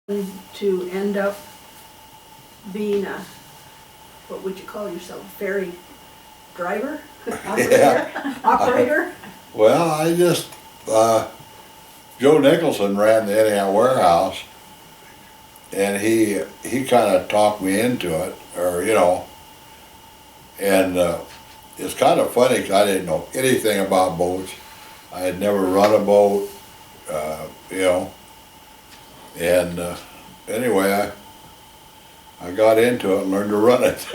to end up being a, what would you call yourself, ferry driver? Operator? Well, I just, Joe Nicholson ran the Entiat Warehouse, and he kind of talked me into it, or, you know, and it's kind of funny because I didn't know anything about boats. I had never run a boat, you know, and anyway, I got into it and learned to run it.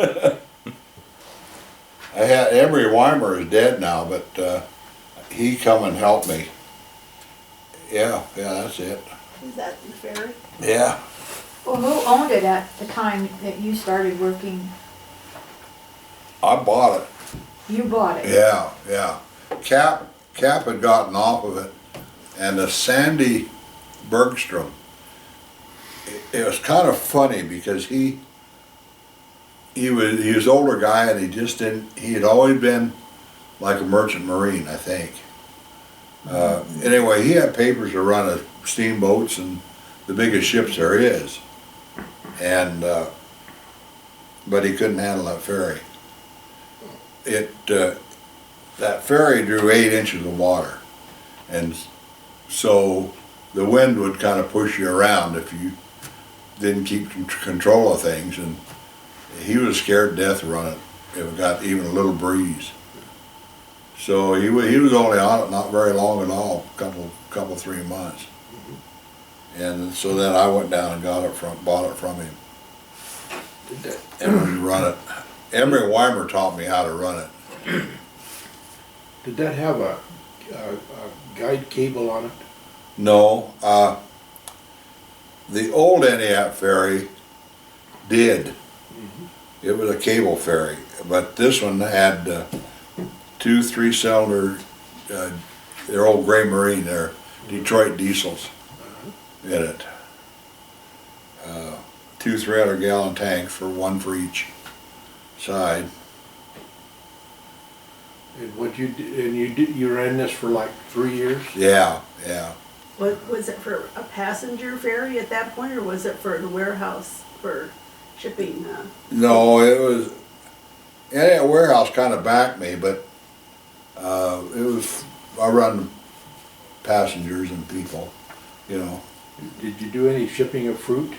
I had, Emery Weimer is dead now, but he come and helped me. Yeah, that's it. Is that the ferry? Yeah. Well, who owned it at the time that you started working? I bought it. You bought it? Yeah. Cap had gotten off of it, and the Sandy Bergstrom, it was kind of funny because he was an older guy, and he had always been like a merchant marine, I think. Anyway, he had papers to run steamboats and the biggest ships there is, and but he couldn't handle that ferry. That ferry drew 8 inches of water, and so the wind would kind of push you around if you didn't keep control of things, and he was scared to death to run it if it got even a little breeze. So he was only on it not very long at all, couple 3 months. And so then I went down and bought it from him. And we run it. Emery Weimer taught me how to run it. Did that have a guide cable on it? No, the old Entiat ferry did. It was a cable ferry, but this one had 2 3-cylinder, their old gray marine, their Detroit diesels in it. 2 300-gallon tanks one for each side. And you ran this for like 3 years? Yeah. Was it for a passenger ferry at that point, or was it for the warehouse for shipping? No, it was, Entiat Warehouse kind of backed me, but I run passengers and people, you know. Did you do any shipping of fruit?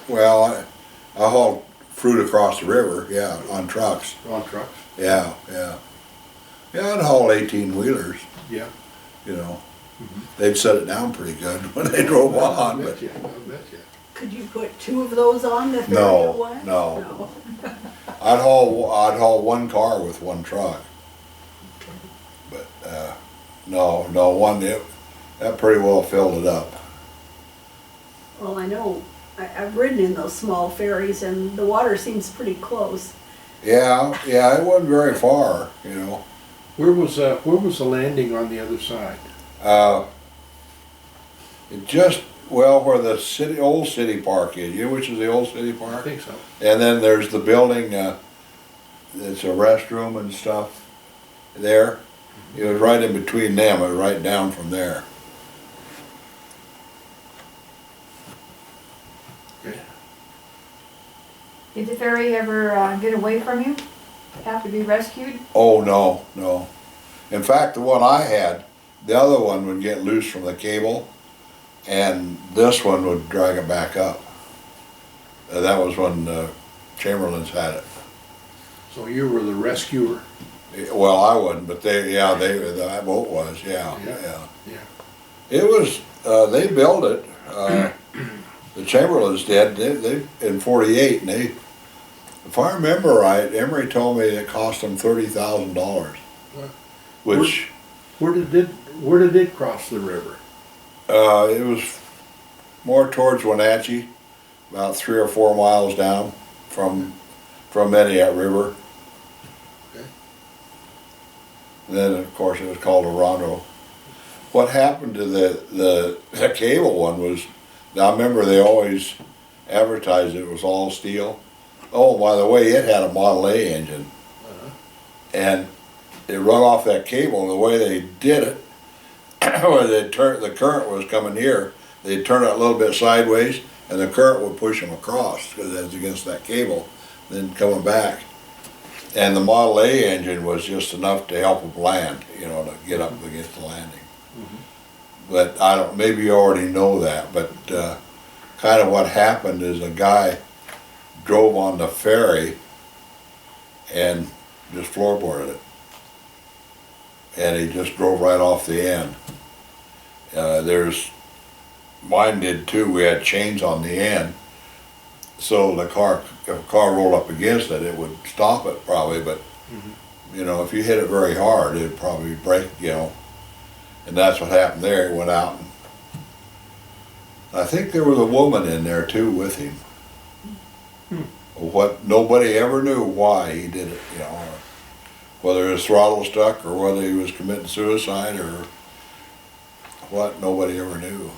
Well, I hauled fruit across the river, yeah, on trucks. On trucks? Yeah. I'd haul 18-wheelers, Yeah. you know. They'd set it down pretty good when they drove on. I But bet you. Could you put 2 of those on the ferry No, at once? no. I'd haul 1 car with 1 truck. But no, that pretty well filled it up. Well, I know, I've ridden in those small ferries and the water seems pretty close. Yeah, it wasn't very far, you know. Where was the landing on the other side? It just, well, where the old city park is, you know which is the old city I park? think so. And then there's the building, it's a restroom and stuff there. It was right in between them, it was right down from there. Okay. Did the ferry ever get away from you? Have to be rescued? Oh, no. In fact, the one I had, the other one would get loose from the cable, and this one would drag it back up. That was when Chamberlain's had it. So you were the rescuer? Well, I wasn't, but that boat was, yeah. It was, they built it, the Chamberlains did, they in 48, and if I remember right, Emery told me it cost them $30,000, which... Where did it cross the river? It was more towards Wenatchee, about 3 or 4 miles down from Entiat River. Okay. And then, of course, it was called Orondo. What happened to the cable one was, now I remember they always advertised it was all steel. Oh, by the way, it had a Model A engine. And it run off that cable, and the way they did it, where the current was coming here, they'd turn it a little bit sideways, and the current would push them across, because it was against that cable, then coming back. And the Model A engine was just enough to help them land, you know, to get up against the landing. But I don't, maybe you already know that, but kind of what happened is a guy drove on the ferry and just floorboarded it. And he just drove right off the end. Mine did too, we had chains on the end. So the car, if a car rolled up against it, it would stop it probably, but you know, if you hit it very hard, it'd probably break, you know. And that's what happened there. It went out. And I think there was a woman in there too with him. What, nobody ever knew why he did it, you know, or whether his throttle stuck or whether he was committing suicide or what, nobody ever knew.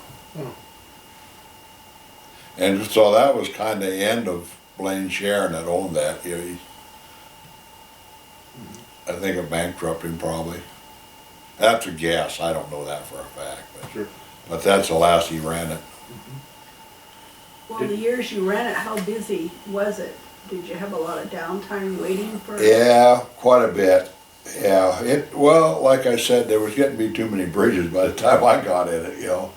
And so that was kind of the end of Blaine Sharon that owned that. You know, I think it bankrupted him probably. That's a guess, I don't know that for a fact, but, Sure. but that's the last he ran it. Well, the years you ran it, how busy was it? Did you have a lot of downtime waiting for? Yeah, quite a bit. Yeah, well, like I said, there was getting to be too many bridges by the time I got in it, you know.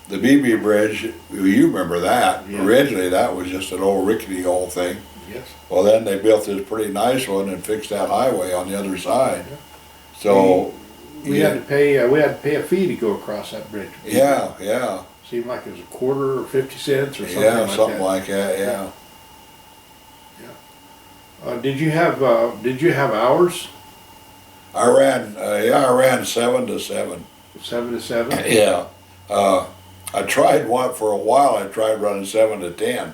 The BB Bridge, you remember that. Yeah. Originally, that was just an old rickety old thing. Yes. Well, then they built this pretty nice one and fixed that highway on the other side. So We had to pay a fee to go across that bridge. yeah, Seemed like it was a quarter or 50 cents or something yeah, like something that. like that, yeah. Did you have hours? I ran 7 to 7. 7 to 7? Yeah. I tried one for a while. I tried running 7 to 10,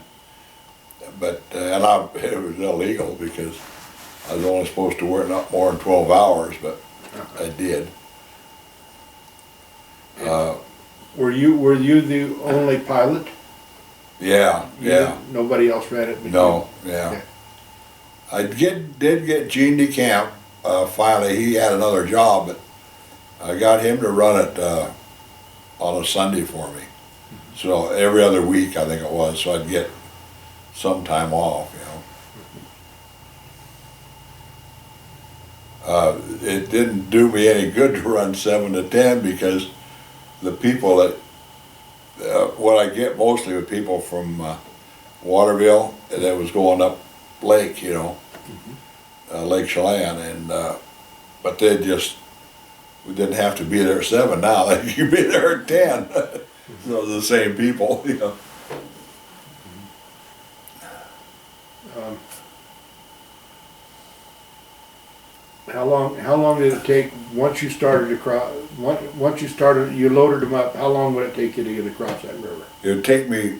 but it was illegal because I was only supposed to work not more than 12 hours, but I did. Were you the only pilot? Yeah, yeah. Nobody else ran it? No, yeah. Okay. I did get Gene DeCamp. Finally, he had another job, but I got him to run it on a Sunday for me. So every other week, I think it was, so I'd get some time off, you know. It didn't do me any good to run 7 to 10 because the people that, what I get mostly with people from Waterville that was going up lake, you know, Lake Chelan, and but we didn't have to be there at 7 now. You could be there at 10. So the same people, you know. How long did it take once you started you loaded them up? How long would it take you to get across that river? It would take me,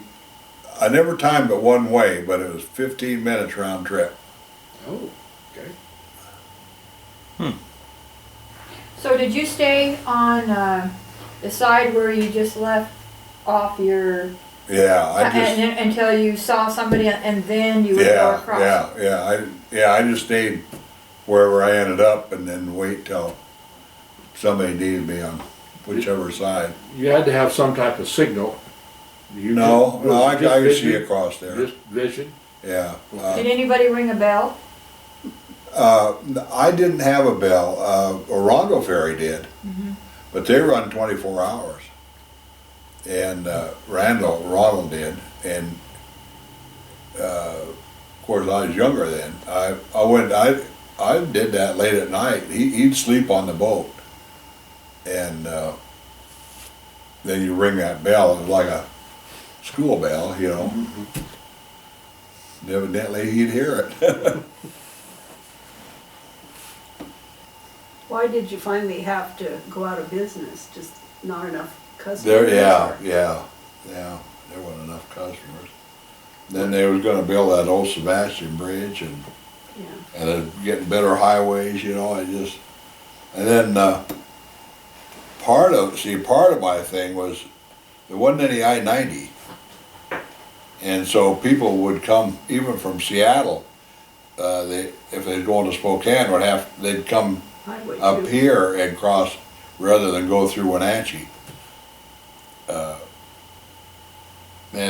I never timed it one way, but it was 15 minutes round trip. Oh, okay. So did you stay on the side where you just left off your, Yeah, until you saw somebody and then you would go across? I just stayed wherever I ended up and then wait till somebody needed me on whichever side. You had to have some type of signal. I could see across there. Just vision? Yeah. Did anybody ring a bell? I didn't have a bell. Orondo Ferry did, but they run 24 hours. And Ronald did, and of course I was younger then. I did that late at night. He'd sleep on the boat, and then you ring that bell. It was like a school bell, you know. And evidently he'd hear it. Why did you finally have to go out of business? Just not enough customers? Yeah, there wasn't enough customers. Then they was gonna build that old Sebastian Bridge and getting better highways, you know, and then part of my thing was there wasn't any I-90. And so people would come, even from Seattle, if they're going to Spokane, they'd come Highway up too. here and cross rather than go through Wenatchee. And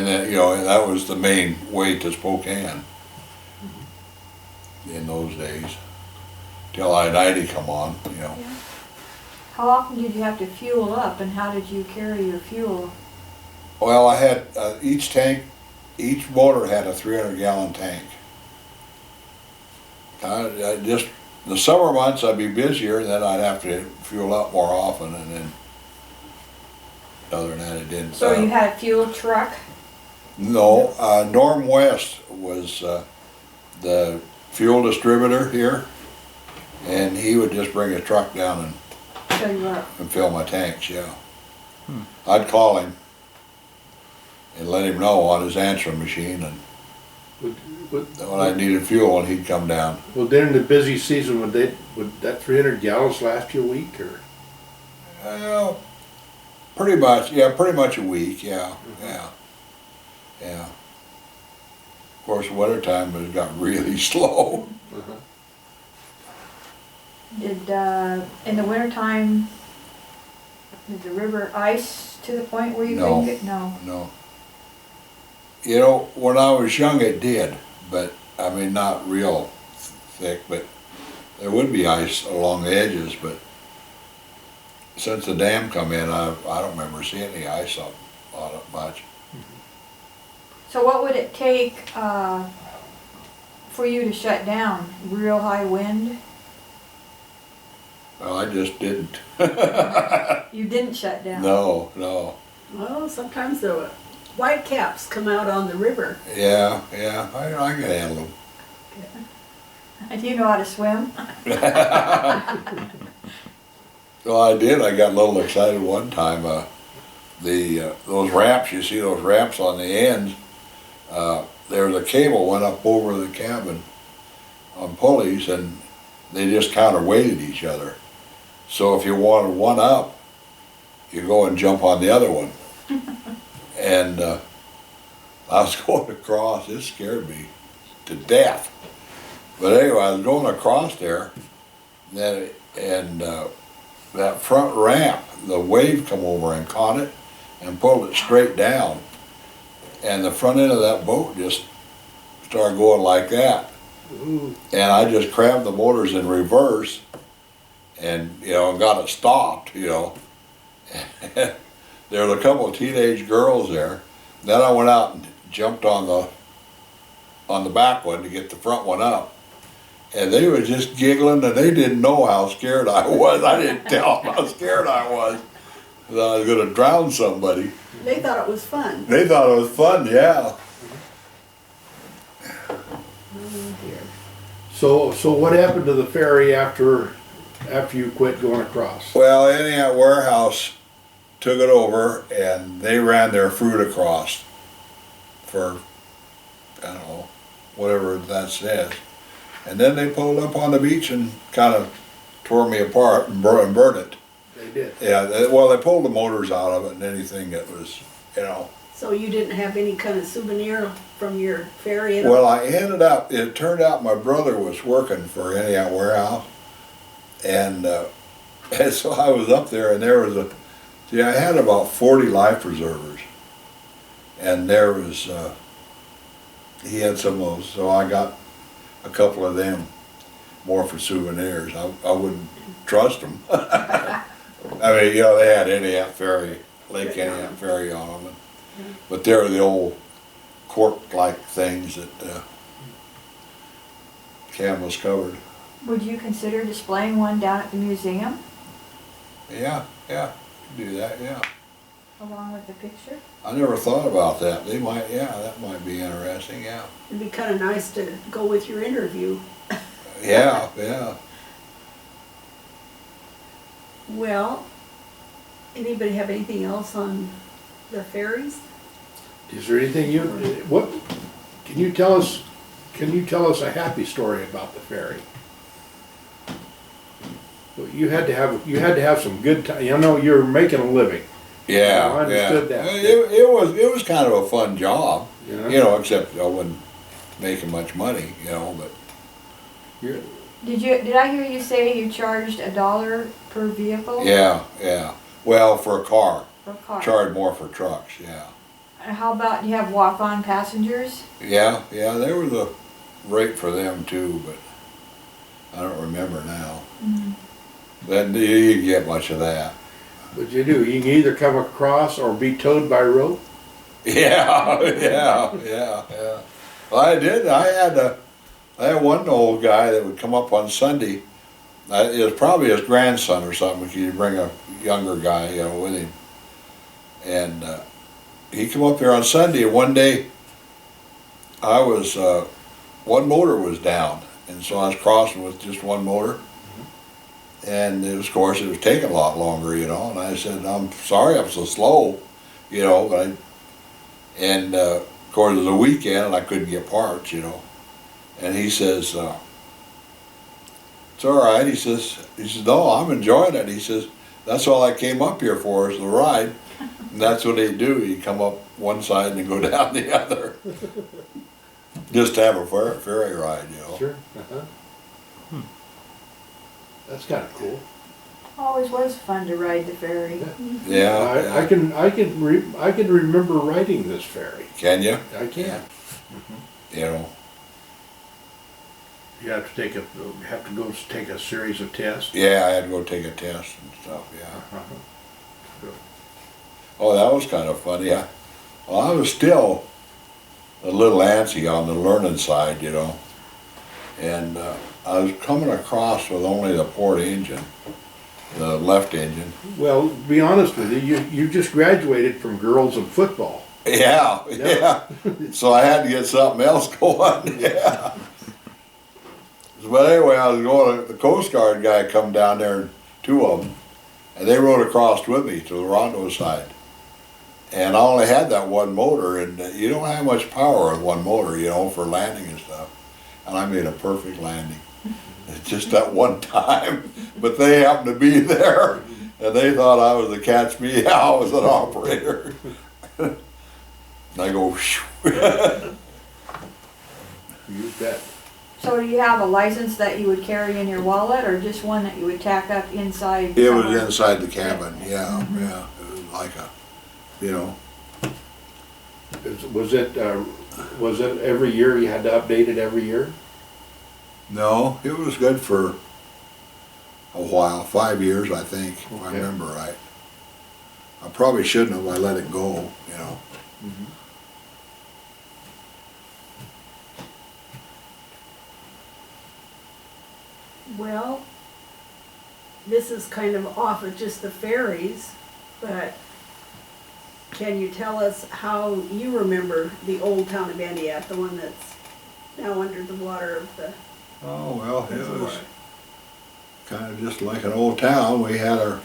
then, you know, that was the main way to Spokane in those days, till I-90 come on, you know. Yeah. How often did you have to fuel up, and how did you carry your fuel? Well, I had, each motor had a 300-gallon tank. I just, the summer months I'd be busier, and then I'd have to fuel up more often, and then, other than that, it didn't. So you had a fuel truck? No, Norm West was the fuel distributor here, and he would just bring a truck down and Fill you up. fill my tanks, yeah. I'd call him and let him know on his answering machine, and when I needed fuel, and he'd come down. Well, during the busy season, would that 300 gallons last you a week, or? Well, pretty much a week, yeah, yeah. Of course, wintertime it got really slow. Did, in the wintertime, did the river ice to the point where you No. couldn't get? No. No. You know, when I was young it did, but, I mean, not real thick, but there would be ice along the edges, but since the dam come in, I don't remember seeing any ice on it much. So what would it take, for you to shut down? Real high wind? Well, I just didn't. You didn't shut down? No, no. Well, sometimes the whitecaps come out on the river. Yeah, I can handle them. Do you know how to swim? Well, I did. I got a little excited one time. Those ramps, you see those ramps on the ends, there was a cable went up over the cabin on pulleys, and they just counterweighted each other. So if you wanted one up, you go and jump on the other one. And I was going across, it scared me to death. But anyway, I was going across there, and that front ramp, the wave come over and caught it and pulled it straight down. And the front end of that boat just started going like that. Ooh. And I just crammed the motors in reverse and, you know, got it stopped, you know. There were a couple of teenage girls there. Then I went out and jumped on the back one to get the front one up. And they were just giggling, and they didn't know how scared I was. I didn't tell them how scared I was. That I was gonna drown somebody. They thought it was fun. They thought it was fun, yeah. Oh dear. So what happened to the ferry after you quit going across? Well, Entiat Warehouse took it over, and they ran their fruit across for, I don't know, whatever that says. And then they pulled up on the beach and kind of tore me apart and burned it. They did. Yeah, well, they pulled the motors out of it and anything that was, you know. So you didn't have any kind of souvenir from your ferry at all? Well, it turned out my brother was working for Entiat Warehouse, and so I was up there, and there was I had about 40 life preservers, and there was, he had some of those, so I got a couple of them, more for souvenirs. I wouldn't trust them. I mean, you know, they had Entiat Ferry, Lake Entiat Ferry on them, but they were the old cork-like things that canvas covered. Would you consider displaying one down at the museum, Yeah, do that, yeah. along with the picture? I never thought about that. They might, yeah, that might be interesting, yeah. It'd be kind of nice to go with your interview. Yeah. Well, anybody have anything else on the ferries? Is there anything can you tell us a happy story about the ferry? You had to have some good time. You know, you're making a living. Yeah, I understood yeah. that. It was kind of a fun job, Yeah. you know, except I wasn't making much money, you know, but Did I hear you say you charged $1 per vehicle? yeah. Well, for a car. for cars? charge more for trucks, yeah. And how about, you have walk-on passengers? Yeah, there was a rate for them too, but I don't remember now. Then you didn't get much of that. But you do, you can either come across or be towed by rope. Yeah. Well, I did. I had one old guy that would come up on Sunday. It was probably his grandson or something. He'd bring a younger guy, with him, and he come up there on Sunday. And one day, I was one motor was down, and so I was crossing with just one motor. And of course, it was taking a lot longer, And I said, "I'm sorry, I'm so slow," But of course, it was a weekend, and I couldn't get parts, And he says, "It's all right." He says, "No, I'm enjoying it." He says, "That's all I came up here for, is the ride." And that's what he'd do. He'd come up one side and go down the other, just to have a ferry ride, Sure. That's kind of cool. Always was fun to ride the ferry. Yeah. I can remember riding this ferry. Can you? I can. You have to go take a series of tests. Yeah, I had to go take a test and stuff. Yeah. Uh-huh. Oh, that was kind of funny. I was still a little antsy on the learning side, And I was coming across with only the port engine, the left engine. Well, to be honest with you, you just graduated from girls and football. Yeah. So I had to get something else going. Yeah. But anyway, I was going. The Coast Guard guy come down there, two of them, and they rode across with me to the Orondo side. And I only had that one motor, and you don't have much power with one motor, for landing and stuff. And I made a perfect landing. Just that one time. But they happened to be there, and they thought I was the catch me out as an operator. And I go, You bet. So do you have a license that you would carry in your wallet, or just one that you would tack up inside? it somewhere? was inside the cabin, yeah. It was like Was it every year, you had to update it every year? No, it was good for a while, 5 years, I think, if I Okay. remember right. I probably shouldn't have, I let it go, Well, this is kind of off of just the ferries, but can you tell us how you remember the old town of Entiat, the one that's now under the water of the Oh, well, it reservoir? was kind of just like an old town. We had our,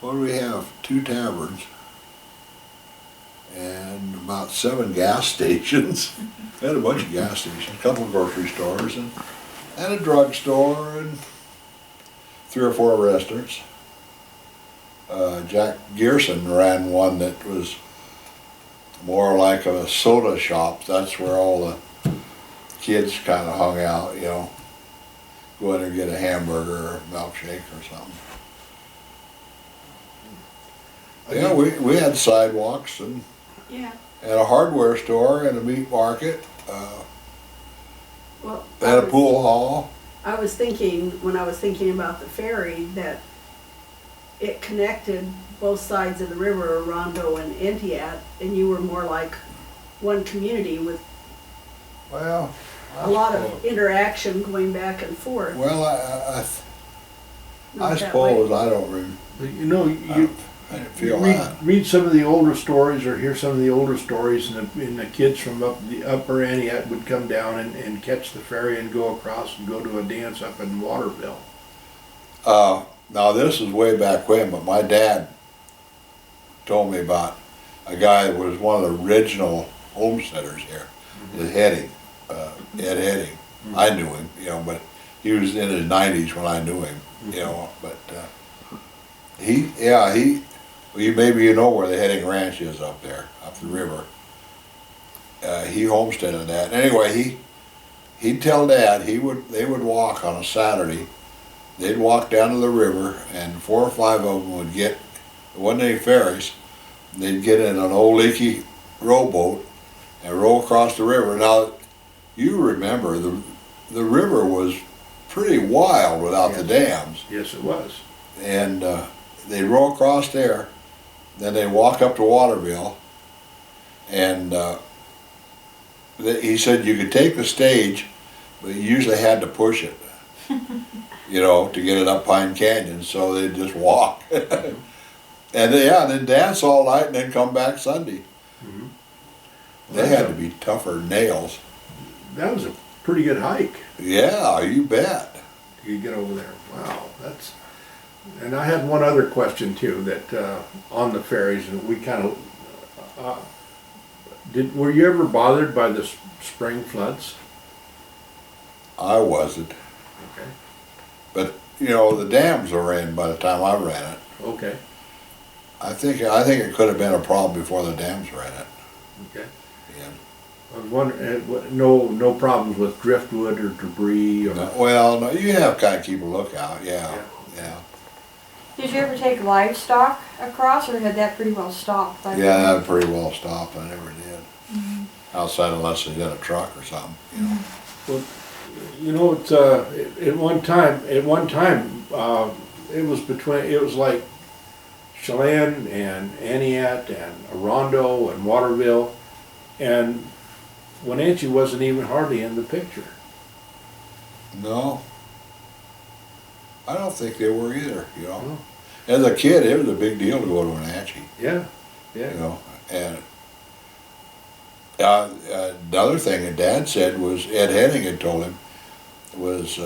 what do we have, 2 taverns and about 7 gas stations. We had a bunch of gas stations, a couple of grocery stores and a drugstore and 3 or 4 restaurants. Jack Gearson ran one that was more like a soda shop. That's where all the kids kind of hung out, Go in and get a hamburger or a milkshake or something. Yeah, we had sidewalks and Yeah, a hardware store and a meat market, well, and a pool hall. I was thinking, when I was thinking about the ferry, that it connected both sides of the river, Orondo and Entiat, and you were more like one community with Well, a lot of interaction going back and forth. Well, I Not that suppose way. I don't remember. I didn't feel that. read some of the older stories or hear some of the older stories, and the kids from up the upper Entiat would come down and catch the ferry and go across and go to a dance up in Waterville. Now this is way back when, but my dad told me about a guy that was one of the original homesteaders here, Ed Heading. Ed Heading. I knew him, but he was in his 90s when I knew him, but maybe you know where the Heading Ranch is up there, up the river. He homesteaded that. Anyway, he'd tell Dad they would walk on a Saturday they'd walk down to the river, and 4 or 5 of them would get, there wasn't any ferries, they'd get in an old leaky rowboat and row across the river. Now, you remember, the river was pretty wild without the dams. Yes, it was. And they'd row across there, then they'd walk up to Waterville, and he said you could take the stage, but you usually had to push it, you know, to get it up Pine Canyon, so they'd just walk. And then dance all night and then come back Sunday. Mhm. They had to be tougher than nails. That was a pretty good hike. Yeah, you bet. You get over there. Wow, that's. And I had one other question too. That on the ferries, and we kind of were you ever bothered by the spring floods? I wasn't. Okay. But, you know, the dams were in by the time I ran it. Okay. I think it could have been a problem before the dams ran it. Okay. Yeah. I was wondering, no problems with driftwood or debris or. No, you have kind of keep a lookout. Yeah. Did you ever take livestock across, or had that pretty well stopped? Yeah, that pretty well stopped. I never did. Outside unless it's in a truck or something. You know. Well, you know, it's at one time, it was like Chelan and Entiat and Orondo and Waterville, and Wenatchee wasn't even hardly in the picture. No. I don't think they were either, you know. No. As a kid, it was a big deal to go to Wenatchee, Yeah, you yeah. know. And another thing that Dad said was, Ed Henning had told him, was,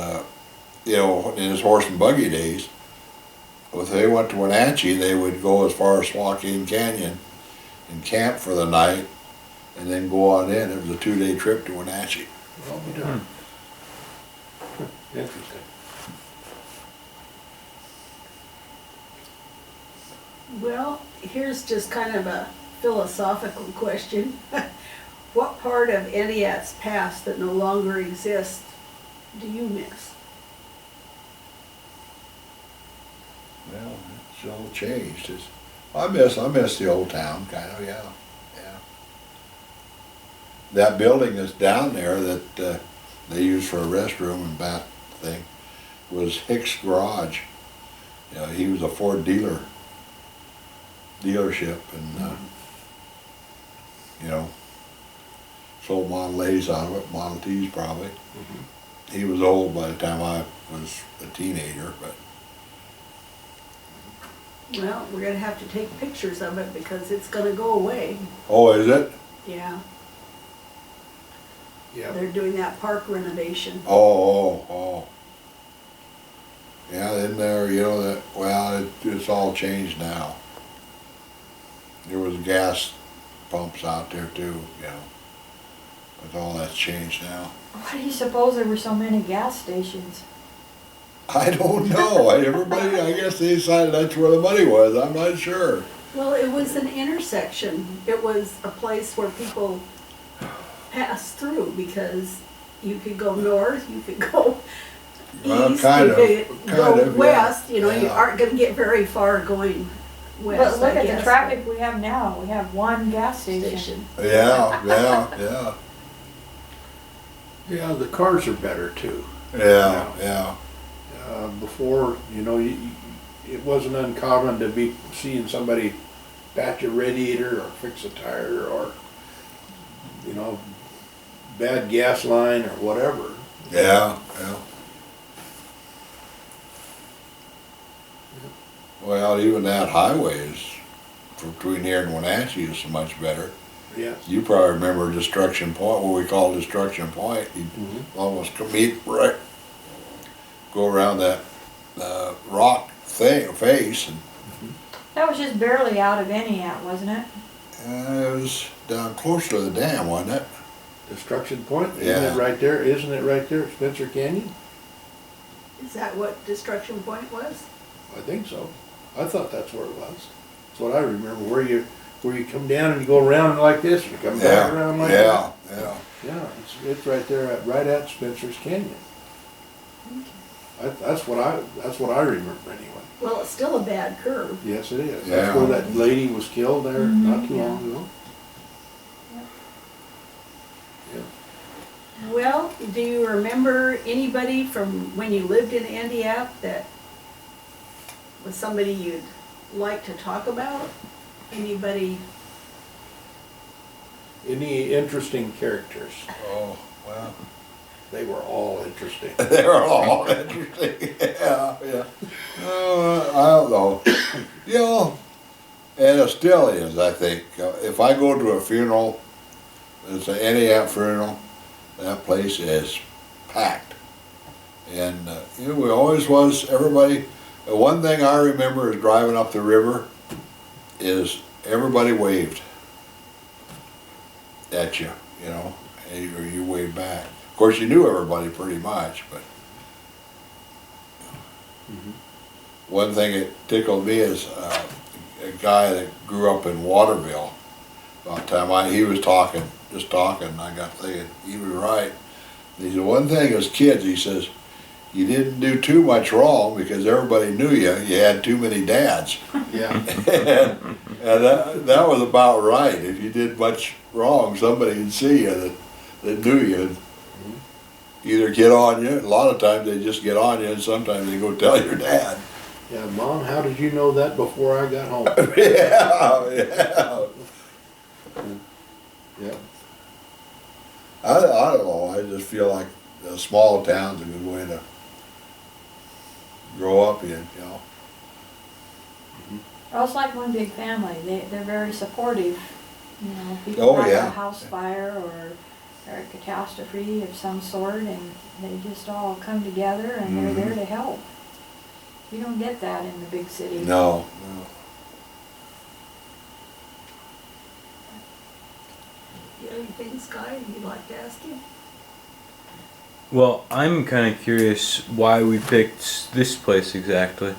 you know, in his horse and buggy days, if they went to Wenatchee, they would go as far as Swakeen Canyon and camp for the night, and then go on in. It was a 2-day trip to Wenatchee. I'll be darned. Interesting. Well, here's just kind of a philosophical question. What part of Entiat's past that no longer exists do you miss? Well, it's all changed. I miss the old town, kind of, yeah. That building that's down there that they use for a restroom and bath thing was Hicks' garage. You know, he was a Ford dealership, and you know, sold Model A's out of it, Model T's probably. Mm-hmm. He was old by the time I was a teenager, but Well, we're gonna have to take pictures of it because it's gonna go away. oh, is it? Yeah, Yeah. they're doing that park renovation. Oh. Yeah, in there, you know, it's all changed now. There was gas pumps out there too, you know. But all that's changed now. Why do you suppose there were so many gas stations? I don't know. Everybody, I guess they decided that's where the money was. I'm not sure. Well, it was an intersection. It was a place where people passed through because you could go north, you could go Well, east, kind you of, could go yeah. west. You know, you Yeah. aren't gonna get very far going west, But look I at guess, the traffic we have now. We have one gas station. Yeah. Yeah, the cars are better too. Yeah. Before, you know, it wasn't uncommon to be seeing somebody patch a radiator or fix a tire or, you know, bad gas line or whatever. Yeah. Well, even that highway is, between here and Wenatchee, is so much better. Yes. You probably remember Destruction Point, what we call Destruction Point. You almost right, go around that rock face, and That was just barely out of Entiat, wasn't it? it was down close to the dam, wasn't it? Destruction Point, isn't Yeah. it right there? Isn't it right there at Spencer Canyon? Is that what Destruction Point was? I think so. I thought that's where it was. That's what I remember, where you come down and you go around like this, and you come back around like that. Yeah. Yeah, it's right there, right at Spencer's Canyon. That's what I remember anyway. Well, it's still a bad curve. Yes, it is. Yeah. That's where that lady was killed there not too yeah. long ago. Yeah. Well, do you remember anybody from when you lived in Entiat that was somebody you'd like to talk about? Anybody? Any interesting characters? Oh, well. They were all interesting. They were all interesting. Yeah, yeah. I don't know. You know, and it still is, I think. If I go to a funeral, it's an Entiat funeral, that place is packed. And, you know, we always was, everybody, the one thing I remember is driving up the river is everybody waved at you, you know, or you waved back. Of course, you knew everybody pretty much, but one thing that tickled me is a guy that grew up in Waterville. About the time he was just talking, and I got thinking, he was right. He said, one thing as kids, he says, you didn't do too much wrong because everybody knew you. You had too many dads. Yeah. and that was about right. If you did much wrong, somebody would see you that knew you. And either get on you. A lot of times they just get on you, and sometimes they go tell your dad. Yeah, Mom, how did you know that before I got home? Yeah. Yeah. I don't know. I just feel like a small town's a good way to grow up in, you know. Well, it's like one big family. They're very supportive. You know, people Oh, have yeah. a house fire or a catastrophe of some sort, and they just all come together and they're there to help. You don't get that in the big city. No. You have anything, Sky, you'd like to ask him? Well, I'm kind of curious why we picked this place exactly.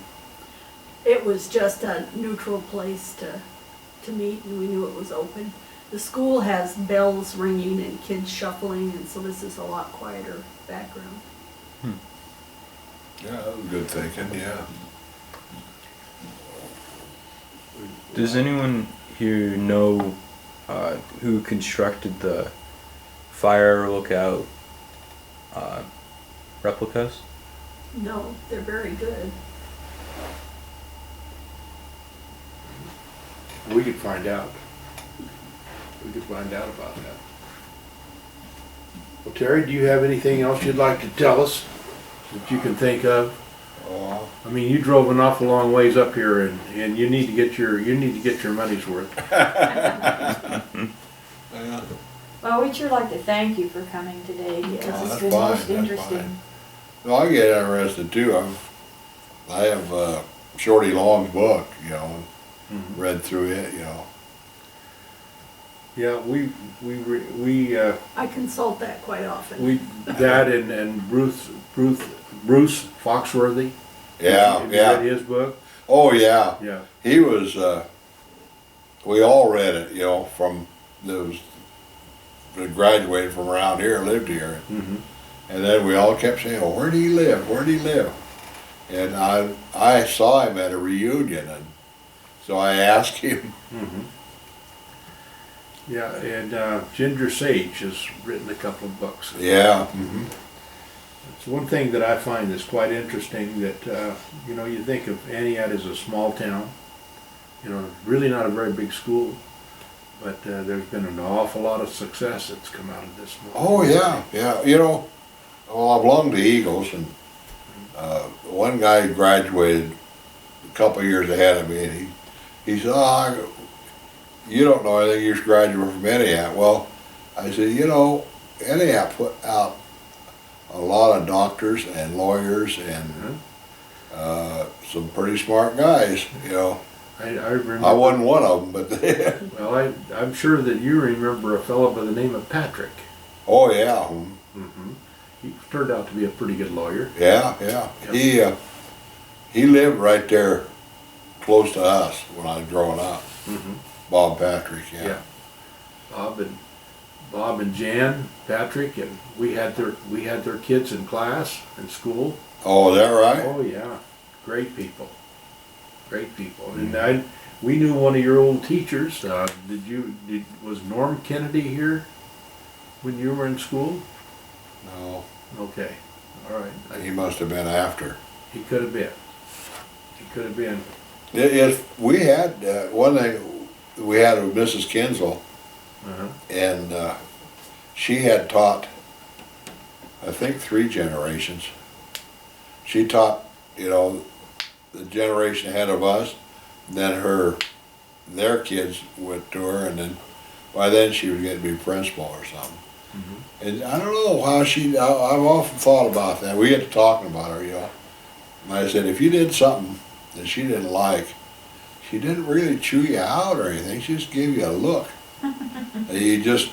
It was just a neutral place to meet, and we knew it was open. The school has bells ringing and kids shuffling, and so this is a lot quieter background. Yeah, that was good thinking, yeah. Does anyone here know who constructed the fire lookout replicas? No, they're very good. We could find out. We could find out about that. Well, Terry, do you have anything else you'd like to tell us that you can think of? Oh, I mean, you drove an awful long ways up here, and you need to get your money's worth. yeah. Well, we'd sure like to thank you for coming today because Yeah, it's that's been fine, most that's interesting. fine. No, I get interested too. I have Shorty Long's book, you know, and read through it, you know. Yeah, we I consult that quite often. that and Bruce Foxworthy. Yeah, Have you yeah. read his book? Oh, yeah. Yeah. He was, we all read it, you know, from those that graduated from around here, lived here. Mm-hmm. And then we all kept saying, oh, where do you live? Where do you live? And I saw him at a reunion, and so I asked him. Mm-hmm. Yeah, and Ginger Sage has written a couple of books. Yeah. It's one thing that I find that's quite interesting that, you know, you think of Entiat as a small town, you know, really not a very big school, but there's been an awful lot of success that's come out of this. Oh, yeah, yeah. You know, well, I belong to Eagles, and one guy graduated a couple of years ahead of me, and he said, oh, you don't know anything, you just graduated from Entiat. Well, I said, you know, Entiat put out a lot of doctors and lawyers and some pretty smart guys, you know. I remember. I wasn't one of them, but Well, I'm sure that you remember a fellow by the name of Patrick. oh yeah, Mm-hmm. He turned out to be a pretty good lawyer. yeah, yeah. He lived right there, close to us when I was growing up. Mm-hmm. Bob Patrick, yeah. Bob and Jan Patrick, and we had their kids in class in school. Oh, is that right? Oh, yeah, great people, great people. And we knew one of your old teachers, was Norm Kennedy here when you were in school? No, Okay, all right. he must have been after. He could have been. He could have been. We had, one thing, we had with Mrs. Kinsel, Uh-huh. and she had taught, I think, 3 generations. She taught, you know, the generation ahead of us, then their kids went to her, and then by then she was getting to be principal or something. Mhm. And I don't know how I've often thought about that. We get to talking about her, you know. And I said, if you did something that she didn't like, she didn't really chew you out or anything, she just gave you a look. And you just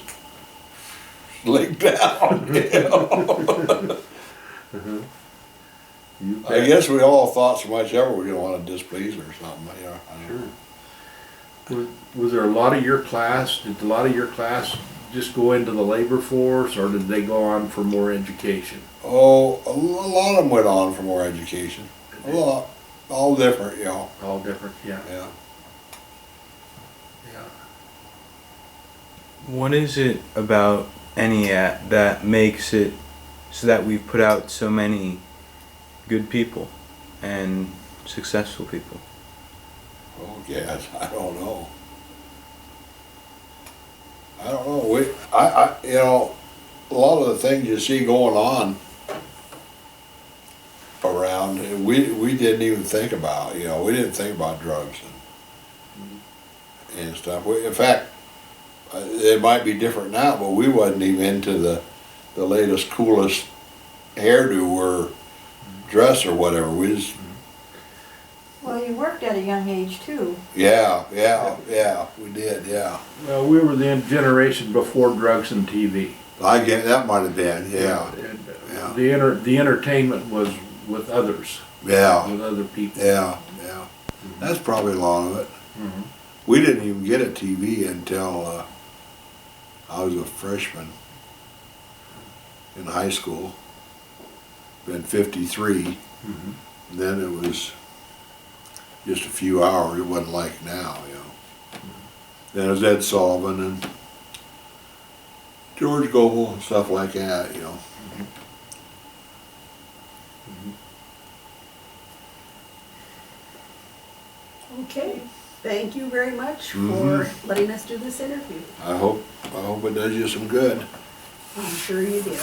slick down, you know. Uh-huh. You I bet. guess we all thought so much ever we didn't want to displease her or something, you know. I don't know. Sure. Was there a lot of your class, did a lot of your class just go into the labor force, or did they go on for more education? Oh, a lot of them went on for more education. A lot, all different, you know. All different, yeah. Yeah. Yeah. What is it about Entiat that makes it so that we've put out so many good people and successful people? Oh, yes, I don't know. I don't know. You know, a lot of the things you see going on around, we didn't even think about, you know, we didn't think about drugs and stuff. In fact, it might be different now, but we wasn't even into the latest, coolest hairdo or dress or whatever. We just, Well, you worked at a young age too. yeah, we did, yeah. Well, we were the generation before drugs and TV. I get, that might have been, yeah, And, yeah. the entertainment was with others, yeah, with other people. yeah. That's probably a lot of it. Mhm. We didn't even get a TV until I was a freshman in high school. Been 53. Mhm. And then it was just a few hours. It wasn't like now, you know. Then it was Ed Sullivan and George Gobel and stuff like that, you know. Okay, thank you very much for Mhm. letting us do this interview. I hope it does you some good. I'm sure you did.